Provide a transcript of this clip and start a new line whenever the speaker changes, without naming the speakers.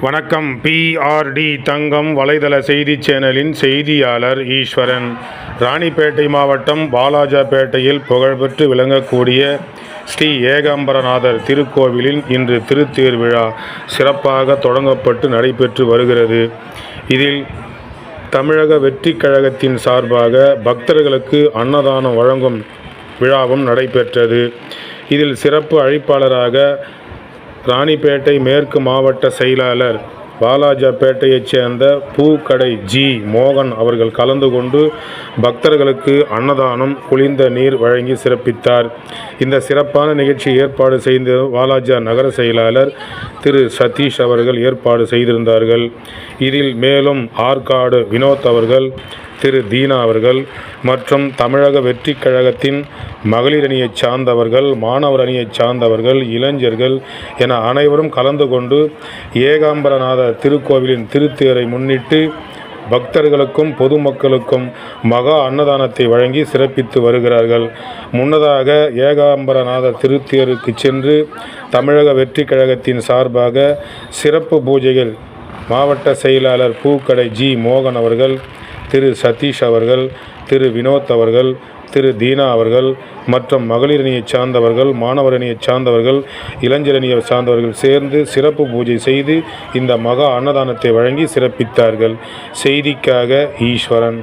வணக்கம். PRD தங்கம் வலைதள செய்தி சேனலின் செய்தியாளர் ஈஸ்வரன். ராணிப்பேட்டை மாவட்டம் வாலாஜாபேட்டையில் புகழ்பெற்று விளங்கக்கூடிய ஸ்ரீ ஏகாம்பரநாதர் திருக்கோவிலில் இன்று திருத்தேர் விழா சிறப்பாக தொடங்கப்பட்டு நடைபெற்று வருகிறது. இதில் தமிழக வெற்றி கழகத்தின் சார்பாக பக்தர்களுக்கு அன்னதானம் வழங்கும் விழாவும் நடைபெற்றது. இதில் சிறப்பு அழைப்பாளராக ராணிப்பேட்டை மேற்கு மாவட்ட செயலாளர் வாலாஜாபேட்டையைச் சேர்ந்த பூக்கடை ஜி. மோகன் அவர்கள் கலந்து கொண்டு பக்தர்களுக்கு அன்னதானம் குளிர்ந்த நீர் வழங்கி சிறப்பித்தார். இந்த சிறப்பான நிகழ்ச்சியை ஏற்பாடு செய்த வாலாஜா நகர செயலாளர் திரு சதீஷ் அவர்கள் ஏற்பாடு செய்திருந்தார்கள். இதில் மேலும் ஆற்காடு வினோத் அவர்கள், திரு தீனா அவர்கள் மற்றும் தமிழக வெற்றி கழகத்தின் மகளிர் அணியைச் சார்ந்தவர்கள், மாணவர் அணியைச் சார்ந்தவர்கள், இளைஞர்கள் என அனைவரும் கலந்து கொண்டு ஏகாம்பரநாதர் திருக்கோவிலின் திருத்தேரை முன்னிட்டு பக்தர்களுக்கும் பொதுமக்களுக்கும் மகா அன்னதானத்தை வழங்கி சிறப்பித்து வருகிறார்கள். முன்னதாக ஏகாம்பரநாதர் திருத்தேருக்கு சென்று தமிழக வெற்றி கழகத்தின் சார்பாக சிறப்பு பூஜைகள் மாவட்ட செயலாளர் பூக்கடை ஜி. மோகன் அவர்கள், திரு சதீஷ் அவர்கள், திரு வினோத் அவர்கள், திரு தீனா அவர்கள் மற்றும் மகளிர் அணியைச் சார்ந்தவர்கள், மாணவர் அணியைச் சார்ந்தவர்கள், இளைஞர் அணியை சார்ந்தவர்கள் சேர்ந்து சிறப்பு பூஜை செய்து இந்த மகா அன்னதானத்தை வழங்கி சிறப்பித்தார்கள். செய்திக்காக ஈஸ்வரன்.